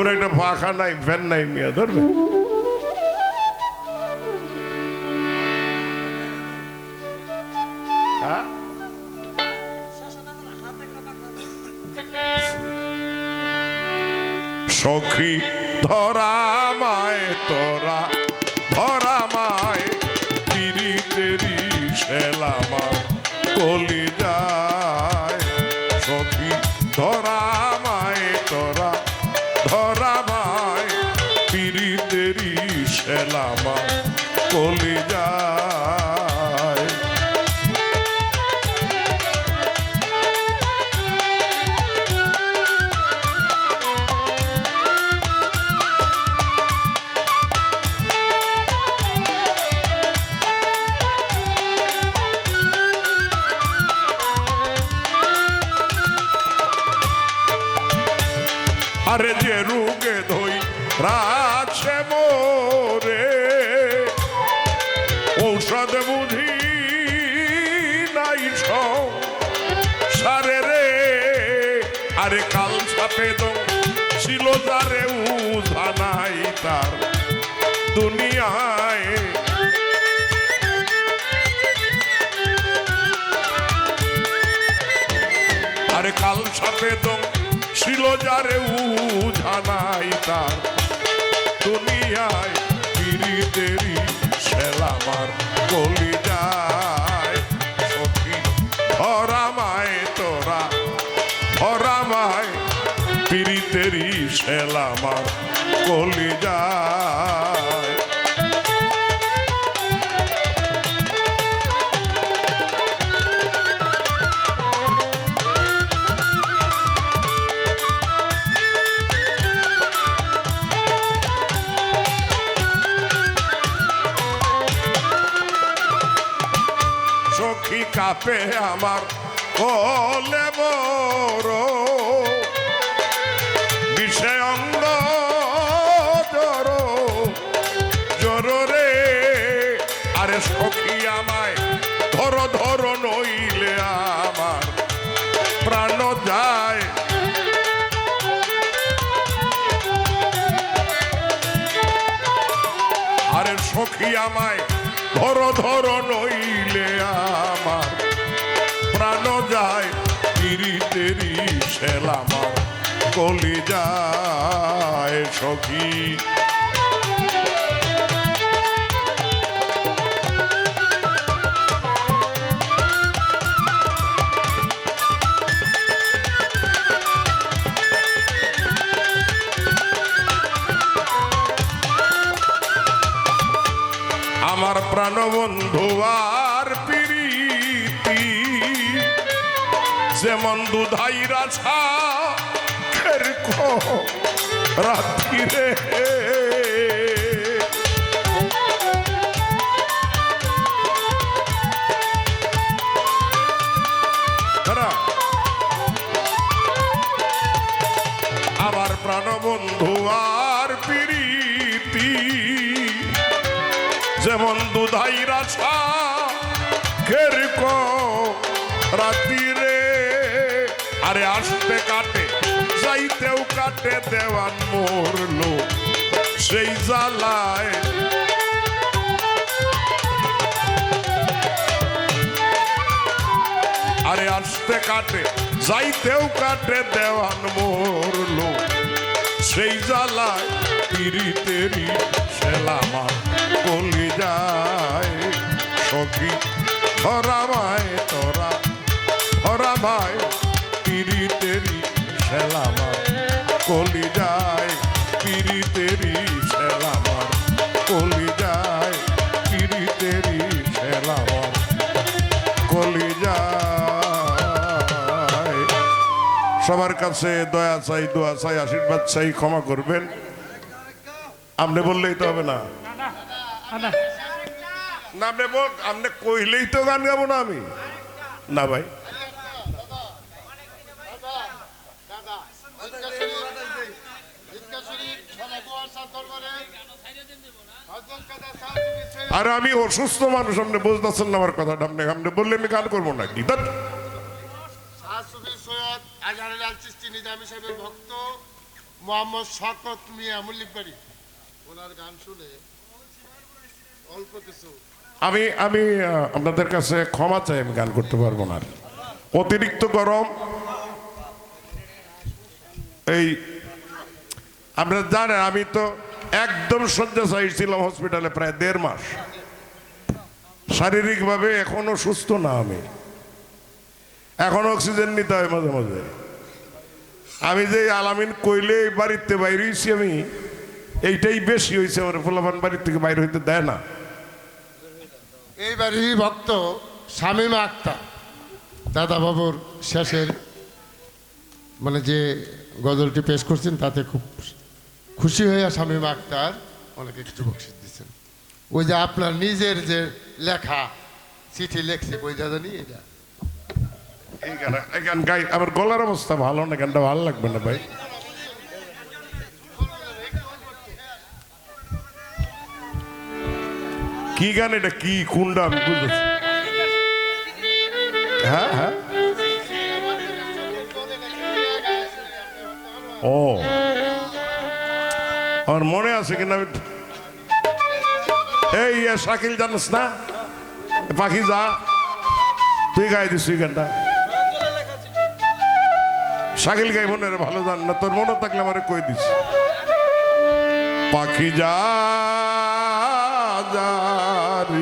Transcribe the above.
আমার একটা পাখা নাই, ফ্যান নাই, মিয়া ধরবে। সখী ধরা মায় তোরা, ধরা মায় পিরিতেরি শেলামা কলি যায়। সখী ধরা মায় তোরা, ধরা মায় পিরিতেরি শেলামা কলি যায়। আরে যে রুগে ধই রাছে মোরে, ঔষধ বুঝি নাই সারে রে। আরে কাল সাপে দম ছিল যারে উঝা নাই তার দুনিয়ায়। আরে কাল সাপে দম ছিল যারে উঝা নাই তার দুনিয়ায়। পিরিতেরি শেলামার কলি যায়। সখী ধরা মায় তোরা, ধরা মায় পিরিতেরি শেলামার কলি যায়। সখী কাপে আমার কোলে বড়, বিষয় অঙ্গ জড় জড় রে। আরে সখী আমায় ধর ধর নইলে আমার প্রাণ যায়। আরে সখী আমায় ধর ধর নইলে আমার প্রাণ যায়। পিরিতেরি শেলামার কলি যায়। সখী আমার প্রাণ বন্ধু আর প্রীতি, যেমন দুধাইরা ছাড় রাত্রি রে। আমার প্রাণ বন্ধু আর প্রীতি, যেমন দুধাইরা ছাড় রাত্রি রে। আরে আসতে কাটে যাইতেও কাটে দেওয়ান মরলো সেই জ্বালায়। আরে আসতে কাটে যাইতেও কাটে দেওয়ান মরলো সেই জ্বালায়। পিরিতেরি শেলামার কলি যায়। সখী ধরা মায় তোরা, ধরা মায় পিরিতেরি শেলামার কলি যায়। পিরিতেরি শেলামার কলি যায়। পিরিতেরি শেলামার কলি যায়। সবার কাছে দয়া চাই, দোয়া চাই, আশীর্বাদ চাই, ক্ষমা করবেন। আপনি বললেই তো হবে না, না আপনি বল, আপনি কইলেই তো গান গাবো না আমি। না ভাই, আরে আমি অসুস্থ মানুষ, আপনি বুঝতেছেন না আমার কথাটা। আপনি বললে আমি গান করবো না কি? মোহাম্মদ শকত মিয়া মল্লিকবাড়ি, ওনার গান শুনে অল্প কিছু। আমি আমি আপনাদের কাছে ক্ষমা চাই, আমি গান করতে পারবো না। অতিরিক্ত গরম। এই আপনারা জানেন আমি তো একদম শয্যাশায়ী ছিলাম হসপিটালে প্রায় 1.5 মাস। শারীরিকভাবে এখনো সুস্থ না, আমি এখন অক্সিজেন নিতে হয় মাঝে মাঝে। আমি যে আলামিন কইলে বাড়িতে বাইরে হয়েছি, আমি এইটাই বেশি হয়েছে। আমার ফুলাফান বাড়ির থেকে বাইরে হইতে দেয় না। এইবারই ভক্ত শামীমা আক্তার দাদা বাবুর শেষের মানে যে গজলটি পেশ করছেন তাতে খুব খুশি হয়ে শামীমা আক্তার অনেকে কিছু বকশিস দিচ্ছেন। ওই যে আপনার নিজের যে লেখা চিঠি লেখছে ওই দাদা নিয়ে এটা এই গান গাই। আমার গলার অবস্থা ভালো না, গানটা ভালো লাগবে না ভাই। কি গান এটা, কি কোনটা আমি বুঝেছি। হ্যাঁ হ্যাঁ, ও আমার মনে আছে কিনা। এই শাকিল জানিস না, পাখি যা, তুই গাই দিস ওই গানটা। শাকিল গাই মনে রে, ভালো জান না, তোর মনে থাকলে আমার কই দিস। পাখি যা যা